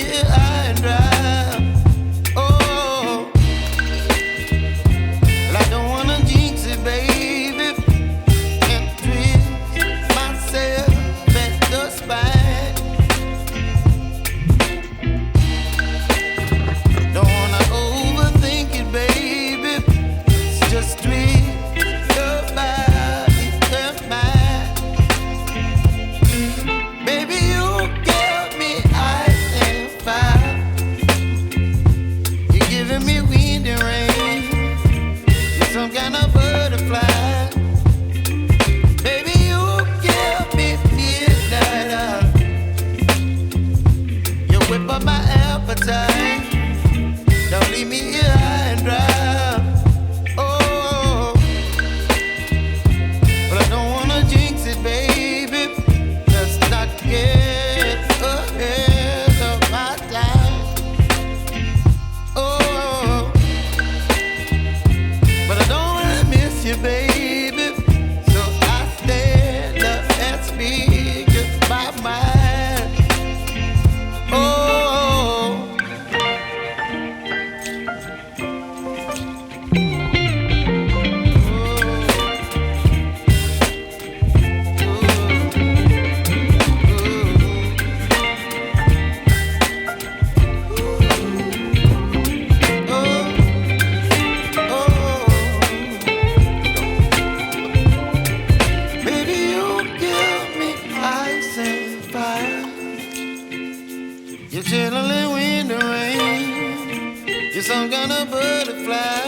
me high and dry. Oh, well, I don't wanna jinx it, baby, and twist myself at the spine. Don't wanna overthink it, baby. It's just twist your body and mine. Baby, you give me ice and fire. You're giving me wind and rain. You're some kind of butterfly. Baby, you give me midnight. You whip up my appetite. Don't leave me here high and dry. Oh, but I don't wanna jinx it, baby. Let's not get ahead of my time. Oh, but I don't wanna miss you, baby. So I stand up and speak my mind. Oh. Baby, you give me ice and fire. You're chilling in wind and rain. You're some kind of butterfly.